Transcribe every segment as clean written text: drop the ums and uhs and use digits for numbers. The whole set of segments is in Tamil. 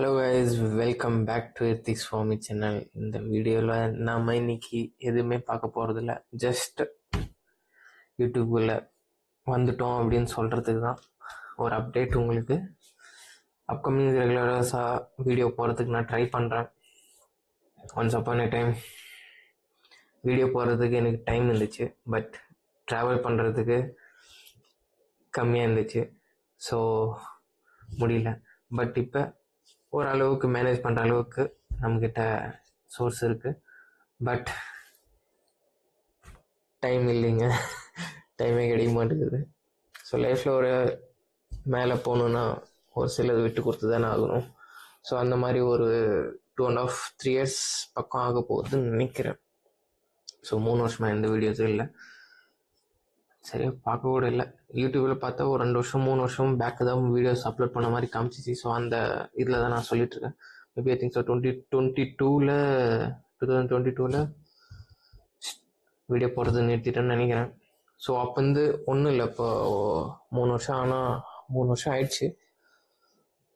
Hello guys, welcome back to ethics for me channel. இந்த வீடியோவில் நாம் இன்னைக்கு எதுவுமே பார்க்க போகிறதில்ல, ஜஸ்ட் யூடியூப்பில் வந்துட்டோம் அப்படின்னு சொல்கிறதுக்கு தான் ஒரு அப்டேட். உங்களுக்கு அப்கமிங் ரெகுலராக வீடியோ போகிறதுக்கு நான் ட்ரை பண்ணுறேன். Once upon a time video போகிறதுக்கு எனக்கு டைம் இருந்துச்சு, பட் ட்ராவல் பண்ணுறதுக்கு கம்மியாக இருந்துச்சு, ஸோ முடியல. பட் இப்போ ஓரளவுக்கு மேனேஜ் பண்ணுற அளவுக்கு நம்மக்கிட்ட சோர்ஸ் இருக்குது, பட் டைம் இல்லைங்க. டைமே கிடைக்க மாட்டேங்குது. ஸோ லைஃப்பில் ஒரு மேலே போகணுன்னா ஒரு சிலது விட்டு கொடுத்து தானே ஆகணும். ஸோ அந்த மாதிரி ஒரு 2.5-3 years பக்கம் ஆக போகுதுன்னு நினைக்கிறேன். ஸோ 3 வருஷமாக எந்த வீடியோஸும் இல்லை, சரியாக பார்க்க கூட இல்லை. யூடியூப்பில் பார்த்தா ஒரு 2 வருஷம் 3 வருஷம் பேக்கு தான் வீடியோஸ் அப்லோட் பண்ண மாதிரி காமிச்சிச்சு. ஸோ அந்த இதில் தான் நான் சொல்லிட்டுருக்கேன். Maybe I think so 2022 video போடுறது நிறுத்திட்டேன்னு நினைக்கிறேன். ஸோ அப்போ வந்து ஒன்றும் இல்லை, இப்போ 3 வருஷம் ஆயிடுச்சு.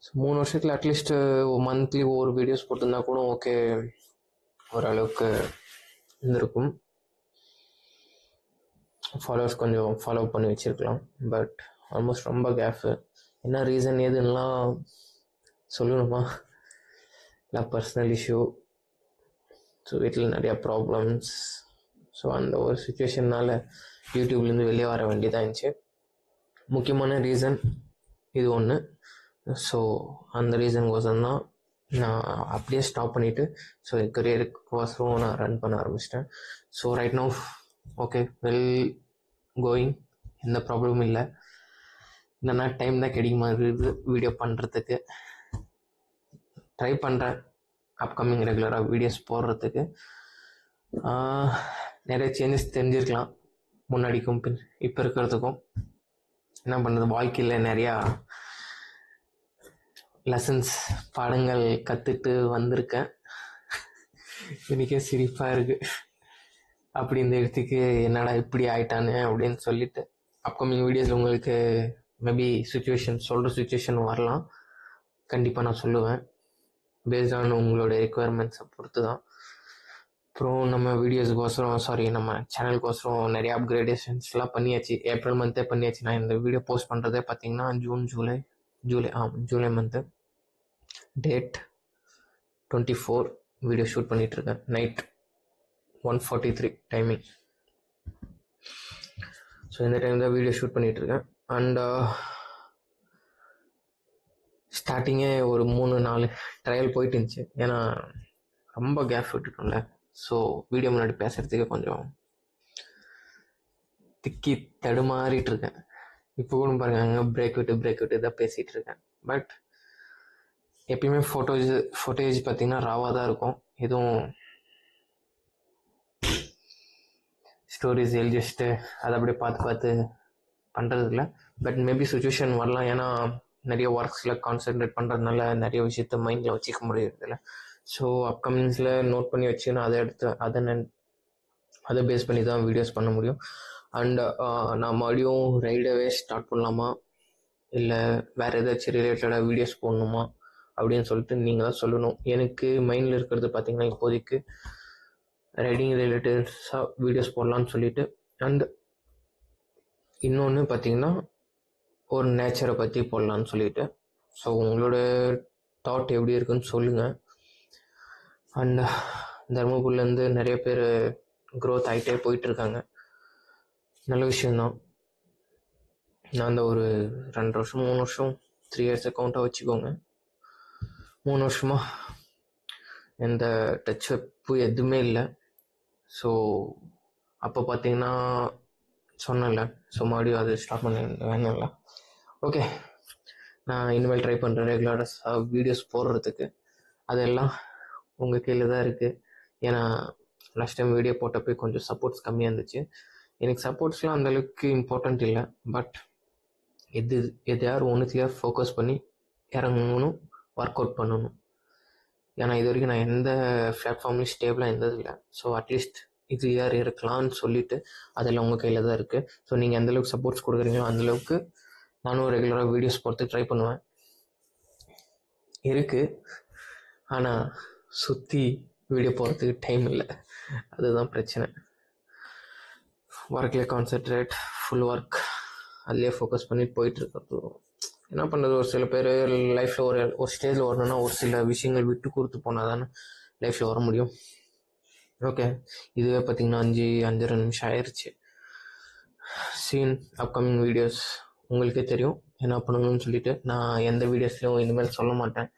ஸோ 3 வருஷத்தில் அட்லீஸ்ட் மந்த்லி ஒவ்வொரு வீடியோஸ் போட்டிருந்தா கூட ஓகே, ஓரளவுக்கு இருந்திருக்கும். ஃபாலோவர்ஸ் கொஞ்சம் ஃபாலோ பண்ணி வச்சுருக்கலாம். பட் ஆல்மோஸ்ட் ரொம்ப கேஃபு. என்ன ரீசன் ஏதுன்னெலாம் சொல்லணுமா? இல்லை பர்சனல் இஷ்யூ, ஸோ வீட்டில் நிறையா ப்ராப்ளம்ஸ். ஸோ அந்த ஒரு சுச்சுவேஷன்னால் யூடியூப்லேருந்து வெளியே வர வேண்டியதாக இருந்துச்சு. முக்கியமான ரீசன் இது ஒன்று. ஸோ அந்த ரீசனுக்கோசரம் தான் நான் அப்படியே ஸ்டாப் பண்ணிவிட்டு ஸோ கரியருக்கோசரம் நான் ரன் பண்ண ஆரம்பிச்சிட்டேன். So right now okay, well going, எந்த ப்ராப்ளமும் இல்லை. என்னென்னா டைம் தான் கிடைக்க மாதிரி வீடியோ பண்ணுறதுக்கு ட்ரை பண்ணுறேன். அப்கமிங் ரெகுலராக வீடியோஸ் போடுறதுக்கு நிறைய சேஞ்சஸ் தெரிஞ்சிருக்கலாம், முன்னாடிக்கும் இப்போ இருக்கிறதுக்கும். என்ன பண்ணுறது, வாழ்க்கையில் நிறையா லெசன்ஸ் பாடங்கள் கற்றுட்டு வந்திருக்கேன். எனக்கே சிரிப்பாக இருக்குது. அப்படி இந்த இடத்துக்கு என்னடா இப்படி ஆயிட்டானு அப்படின்னு சொல்லிட்டு அப்கமிங் வீடியோஸில் உங்களுக்கு மேபி சொல்கிற சுச்சுவேஷன் வரலாம். கண்டிப்பாக நான் சொல்லுவேன், பேஸ்ட் ஆன் உங்களோட ரெக்குவயர்மெண்ட்ஸை பொறுத்து தான். அப்புறம் நம்ம நம்ம சேனலுக்கோசரம் நிறைய அப்கிரேடேஷன்ஸ்லாம் பண்ணியாச்சு. ஏப்ரல் மந்த்தே பண்ணியாச்சு. நான் இந்த வீடியோ போஸ்ட் பண்ணுறதே பார்த்தீங்கன்னா July month date 24 video shoot பண்ணிகிட்ருக்கேன். Night 1:43 timing. ஸோ இந்த டைம் தான் வீடியோ ஷூட் பண்ணிகிட்ருக்கேன். அண்ட் ஸ்டார்டிங்கே ஒரு 3-4 ட்ரையல் போயிட்டு இருந்துச்சு. ஏன்னா ரொம்ப கேப் விட்டுட்டோம்ல. ஸோ வீடியோ முன்னாடி பேசுகிறதுக்கு கொஞ்சம் திக்கி தடுமாறிட்டு இருக்கேன். இப்போ கூட பாருங்க, அங்கே பிரேக் விட்டு தான் பேசிகிட்டு இருக்கேன். பட் எப்பயுமே ஃபோட்டேஜ் பார்த்தீங்கன்னா ராவாக தான் இருக்கும். எதுவும் ஸ்டோரிஸ் எழுதிச்சுட்டு அதை அப்படியே பார்த்து பண்ணுறது இல்லை. பட் மேபி சுச்சுவேஷன் வரலாம். ஏன்னா நிறைய ஒர்க்ஸில் கான்சென்ட்ரேட் பண்ணுறதுனால நிறைய விஷயத்த மைண்டில் வச்சுக்க முடியறதில்ல. ஸோ அப்கமிங்ஸில் நோட் பண்ணி வச்சுன்னா அதை எடுத்து அதை பேஸ் பண்ணி தான் வீடியோஸ் பண்ண முடியும். அண்ட் நான் மறுபடியும் ரைடவே ஸ்டார்ட் பண்ணலாமா, இல்லை வேறு ஏதாச்சும் ரிலேட்டடாக வீடியோஸ் போடணுமா அப்படின்னு சொல்லிட்டு நீங்கள் தான் சொல்லணும். எனக்கு மைண்டில் இருக்கிறது பார்த்தீங்கன்னா இப்போதைக்கு ரைடிங் ரிலேட்டட்ஸாக வீடியோஸ் போடலான்னு சொல்லிட்டு, அண்ட் இன்னொன்று பார்த்தீங்கன்னா ஒரு நேச்சரை பற்றி போடலான்னு சொல்லிட்டு. ஸோ உங்களோட தாட் எப்படி இருக்குன்னு சொல்லுங்கள். அண்ட் தர்மபுரிலேருந்து நிறைய பேர் க்ரோத் ஆகிட்டே போயிட்டுருக்காங்க, நல்ல விஷயந்தான். நான் அந்த ஒரு 2 வருஷம் 3 வருஷம் 3 years அக்கௌண்ட்டாக வச்சுக்கோங்க. 3 வருஷமாக எந்த டச்சப்பு எதுவுமே இல்லை. ஸோ அப்போ பார்த்தீங்கன்னா சொன்னேன்ல, ஸோ மறுபடியும் அது ஸ்டார்ட் பண்ண வேணும்ல. ஓகே, நான் இனிமேல் ட்ரை பண்ணுறேன் ரெகுலராக வீடியோஸ் போடுறதுக்கு. அதெல்லாம் உங்கள் கீழே தான் இருக்குது. ஏன்னா லாஸ்ட் டைம் வீடியோ போட்டப்போ கொஞ்சம் சப்போர்ட்ஸ் கம்மியாக இருந்துச்சு. எனக்கு சப்போர்ட்ஸ்லாம் அந்தளவுக்கு இம்பார்ட்டண்ட் இல்லை. பட் எதையாவது ஒன்றுத்துலையா ஃபோக்கஸ் பண்ணி இறங்கணும், ஒர்க் அவுட் பண்ணணும். ஏன்னா இது வரைக்கும் நான் எந்த பிளாட்ஃபார்ம்லையும் ஸ்டேபிளாக இருந்ததில்லை. ஸோ அட்லீஸ்ட் இது யார் இருக்கலாம்னு சொல்லிட்டு அதெல்லாம் உங்கள் கையில் தான் இருக்குது. ஸோ நீங்கள் எந்தளவுக்கு சப்போர்ட்ஸ் கொடுக்குறீங்களோ அந்தளவுக்கு நானும் ரெகுலராக வீடியோஸ் போகிறதுக்கு ட்ரை பண்ணுவேன். இருக்குது. ஆனால் சுற்றி வீடியோ போகிறதுக்கு டைம் இல்லை. அதுதான் பிரச்சனை. ஒர்க்லேயே கான்சென்ட்ரேட், ஃபுல் ஒர்க் அதுலேயே ஃபோக்கஸ் பண்ணிட்டு போயிட்டுருக்கிறது. என்ன பண்ணுறது, ஒரு சில பேர் லைஃப்பில் ஒரு ஸ்டேஜில் வரணும்னா ஒரு சில விஷயங்கள் விட்டு கொடுத்து போனால் தானே லைஃப்பில் வர முடியும். ஓகே, இதுவே பார்த்திங்கன்னா 5.5 நிமிஷம் ஆயிடுச்சு. சீன் அப்கமிங் வீடியோஸ் உங்களுக்கே தெரியும் என்ன பண்ணணும்னு சொல்லிட்டு. நான் எந்த வீடியோஸ்லையும் இனிமேல் சொல்ல மாட்டேன்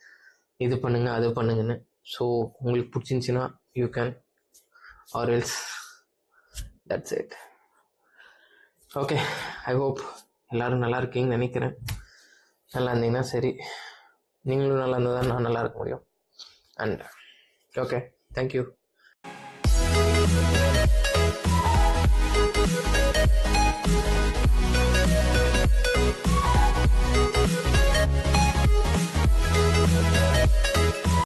இது பண்ணுங்க அது பண்ணுங்கன்னு. ஸோ உங்களுக்கு பிடிச்சிருந்துச்சின்னா you can, or else that's it. Okay, I hope எல்லோரும் நல்லா இருக்கீங்கன்னு நினைக்கிறேன். நல்லா இருந்தீங்கன்னா சரி, நீங்களும் நல்லா இருந்தால் தான் நான் நல்லா இருக்க முடியும். And okay, thank you.